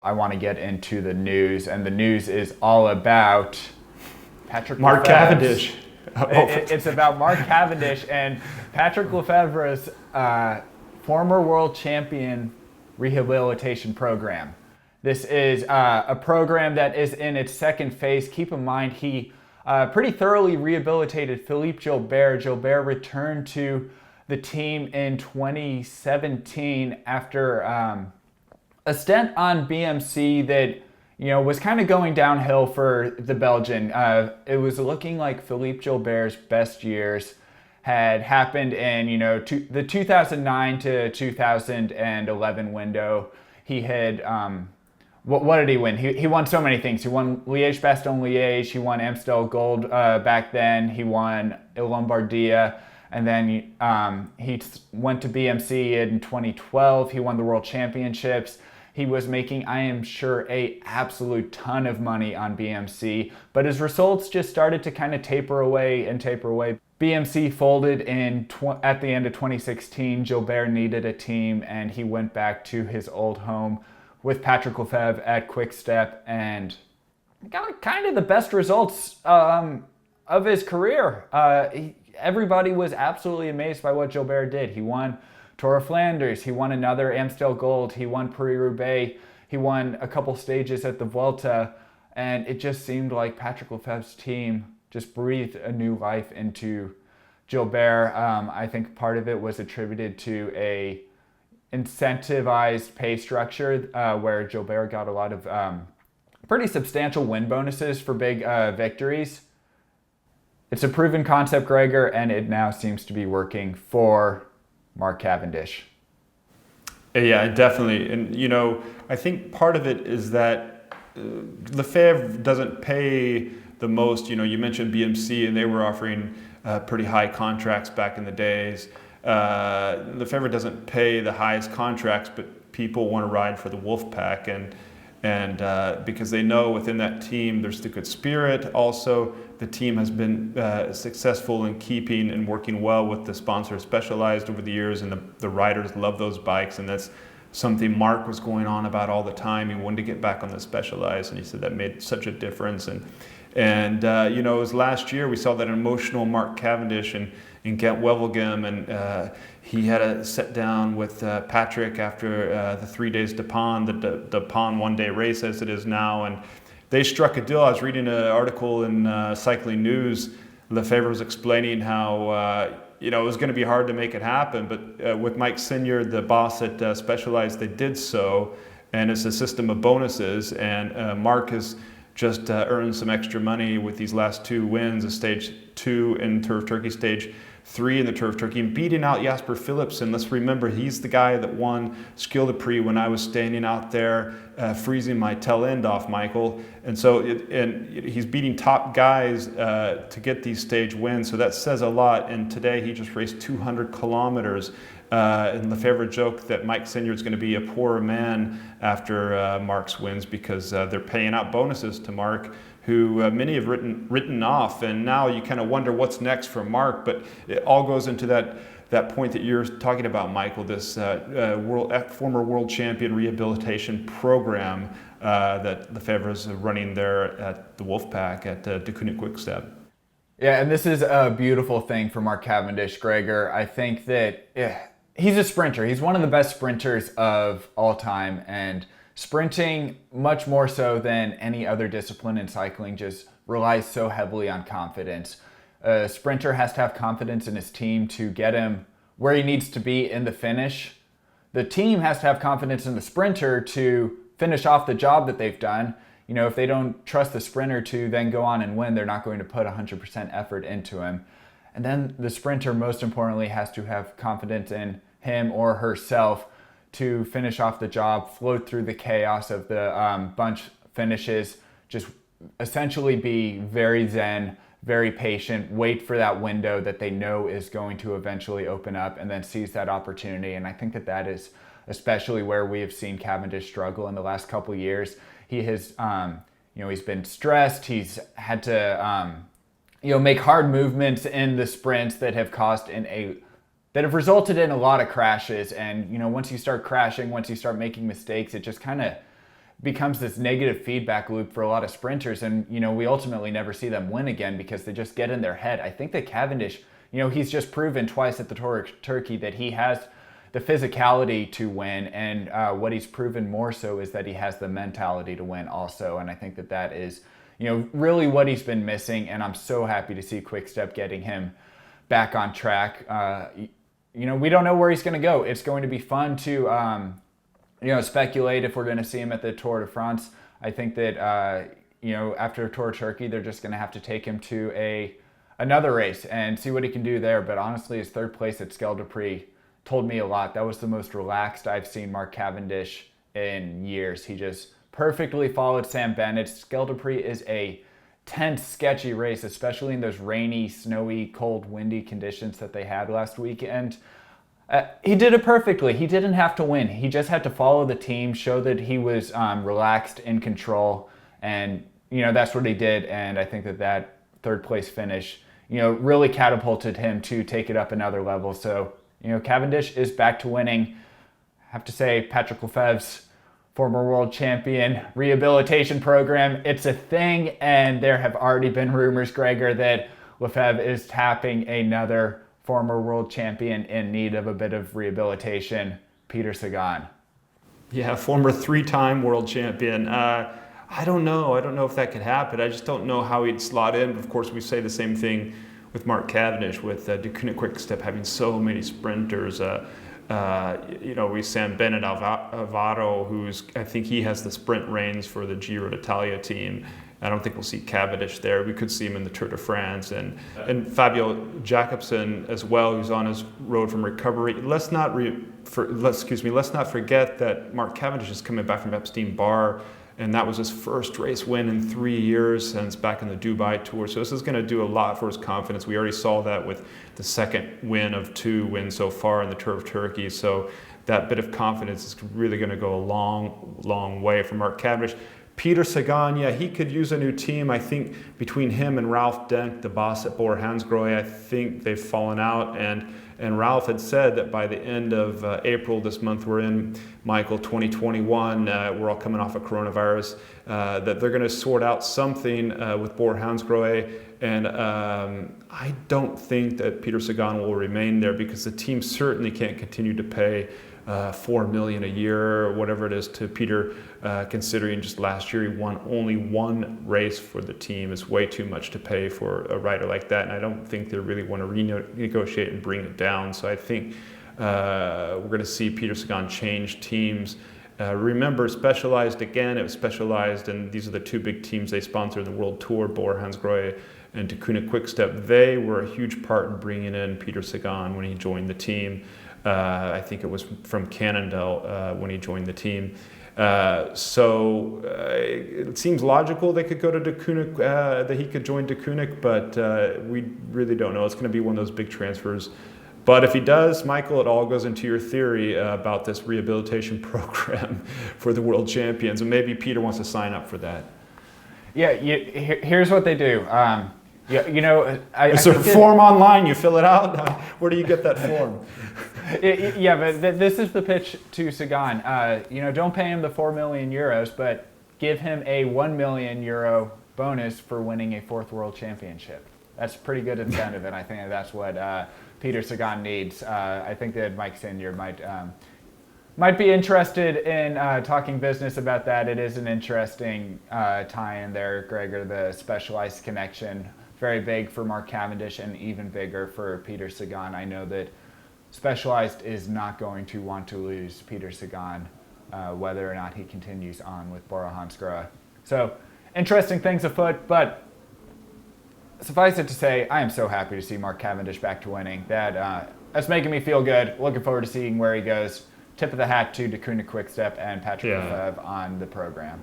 I want to get into the news, and the news is all about Mark Cavendish. It's about Mark Cavendish and Patrick Lefevere's former world champion rehabilitation program. This is a program that is in its second phase. Keep in mind, he pretty thoroughly rehabilitated Philippe Gilbert. Gilbert returned to the team in 2017 after a stint on BMC that was kind of going downhill for the Belgian. It was looking like Philippe Gilbert's best years had happened in the 2009 to 2011 window. He had what did he win? He won so many things. He won Liège-Bastogne-Liège. He won Amstel Gold back then. He won Lombardia. And then he went to BMC in 2012. He won the World Championships. He was making, I am sure, a absolute ton of money on BMC. But his results just started to kind of taper away. BMC folded at the end of 2016. Gilbert needed a team, and he went back to his old home with Patrick Lefevere at Quickstep and got kind of the best results of his career. Everybody was absolutely amazed by what Gilbert did. He won Tour of Flanders. He won another Amstel Gold. He won Paris-Roubaix. He won a couple stages at the Vuelta. And it just seemed like Patrick Lefevere's team just breathed a new life into Gilbert. I think part of it was attributed to a incentivized pay structure where Gilbert got a lot of pretty substantial win bonuses for big victories. It's a proven concept, Gregor, and it now seems to be working for Mark Cavendish. Yeah, definitely. And, I think part of it is that Lefevere doesn't pay the most. You mentioned BMC, and they were offering pretty high contracts back in the days. Lefevere doesn't pay the highest contracts, but people want to ride for the wolf pack, and because they know within that team there's the good spirit. Also, the team has been successful in keeping and working well with the sponsor Specialized over the years, and the riders love those bikes, and that's something Mark was going on about all the time. He wanted to get back on the Specialized, and he said that made such a difference. And it was last year we saw that emotional Mark Cavendish in Ghent-Wevelgem, and he had a sit down with Patrick after the 3 days de Pan, the Pan one-day race as it is now, and they struck a deal. I was reading an article in Cycling News. Lefevere was explaining how it was going to be hard to make it happen, but with Mike Senior, the boss at Specialized, they did so, and it's a system of bonuses, and Mark has just earned some extra money with these last two wins, a stage 2 in Tour of Turkey, stage 3 in the Tour of Turkey, and beating out Jasper Philipsen. Let's remember, he's the guy that won Skill de Prix when I was standing out there freezing my tail end off, Michael. And so he's beating top guys to get these stage wins, so that says a lot. And today he just raced 200 kilometers. And Lefevere joked that Mike Senior is going to be a poorer man after Mark's wins because they're paying out bonuses to Mark, who many have written off, and now you kind of wonder what's next for Mark. But it all goes into that point that you're talking about, Michael, this former world champion rehabilitation program that Lefevere is running there at the Wolfpack at Deceuninck-Quickstep. Yeah, and this is a beautiful thing for Mark Cavendish, Gregor. I think that he's a sprinter. He's one of the best sprinters of all time, and sprinting, much more so than any other discipline in cycling, just relies so heavily on confidence. A sprinter has to have confidence in his team to get him where he needs to be in the finish. The team has to have confidence in the sprinter to finish off the job that they've done. If they don't trust the sprinter to then go on and win, they're not going to put 100% effort into him. And then the sprinter, most importantly, has to have confidence in him or herself to finish off the job, float through the chaos of the bunch finishes, just essentially be very zen, very patient, wait for that window that they know is going to eventually open up, and then seize that opportunity. And I think that is especially where we have seen Cavendish struggle in the last couple of years. He has, he's been stressed. He's had to, make hard movements in the sprints that have that have resulted in a lot of crashes. And once you start crashing, once you start making mistakes, it just kind of becomes this negative feedback loop for a lot of sprinters, and we ultimately never see them win again because they just get in their head. I think that Cavendish, he's just proven twice at the Tour of Turkey that he has the physicality to win, and what he's proven more so is that he has the mentality to win also, and I think that that is really what he's been missing, and I'm so happy to see Quickstep getting him back on track. We don't know where he's going to go. It's going to be fun to speculate if we're going to see him at the Tour de France. I think that after Tour of Turkey, they're just going to have to take him to another race and see what he can do there. But honestly, his third place at Skel de Prix told me a lot. That was the most relaxed I've seen Mark Cavendish in years. He just perfectly followed Sam Bennett. Skel de Prix is a tense, sketchy race, especially in those rainy, snowy, cold, windy conditions that they had last weekend. He did it perfectly. He didn't have to win. He just had to follow the team, show that he was relaxed, in control, and that's what he did. And I think that third place finish, really catapulted him to take it up another level. So Cavendish is back to winning. I have to say, Patrick Lefevere's former world champion rehabilitation program, it's a thing, and there have already been rumors, Gregor, that Lefevere is tapping another former world champion in need of a bit of rehabilitation, Peter Sagan. Yeah, former 3-time world champion. I don't know. I don't know if that could happen. I just don't know how he'd slot in. Of course, we say the same thing with Mark Cavendish, with Deceuninck-Quickstep having so many sprinters. We Sam Bennett Alvaro, I think he has the sprint reins for the Giro d'Italia team. I don't think we'll see Cavendish there. We could see him in the Tour de France, and Fabio Jakobsen as well, who's on his road from recovery. Let's not forget that Mark Cavendish is coming back from Epstein-Barr, and that was his first race win in 3 years since back in the Dubai Tour. So this is going to do a lot for his confidence. We already saw that with the second win of 2 wins so far in the Tour of Turkey. So that bit of confidence is really going to go a long, long way for Mark Cavendish. Peter Sagan, yeah, he could use a new team. I think between him and Ralph Denk, the boss at Bora-Hansgrohe, I think they've fallen out. And Ralph had said that by the end of April, this month we're in, Michael, 2021, we're all coming off of coronavirus, that they're going to sort out something with Bora-Hansgrohe. And I don't think that Peter Sagan will remain there, because the team certainly can't continue to pay $4 million a year or whatever it is to Peter, considering just last year he won only 1 race for the team. It's way too much to pay for a rider like that, and I don't think they really want to renegotiate and bring it down. So I think we're going to see Peter Sagan change teams. Remember, Specialized, again, it was Specialized, and these are the 2 big teams they sponsor in the World Tour, Bora-Hansgrohe and Deceuninck-Quickstep. They were a huge part in bringing in Peter Sagan when he joined the team. I think it was from Cannondale when he joined the team. So it seems logical they could go to Deceuninck, that he could join Deceuninck, but we really don't know. It's going to be one of those big transfers. But if he does, Michael, it all goes into your theory about this rehabilitation program for the world champions, and maybe Peter wants to sign up for that. Yeah, here's what they do. Is there a form online? You fill it out? Where do you get that form? Yeah, but this is the pitch to Sagan. Don't pay him the 4 million euros, but give him a 1 million euro bonus for winning a 4th world championship. That's pretty good incentive, and I think that's what Peter Sagan needs. I think that Mike Senior might be interested in talking business about that. It is an interesting tie-in there, Gregor, the Specialized connection. Very big for Mark Cavendish and even bigger for Peter Sagan. I know that Specialized is not going to want to lose Peter Sagan, whether or not he continues on with Bora-Hansgrohe. So, interesting things afoot, but suffice it to say, I am so happy to see Mark Cavendish back to winning. That's making me feel good. Looking forward to seeing where he goes. Tip of the hat to Deceuninck-Quickstep and Patrick Lefevere on the program.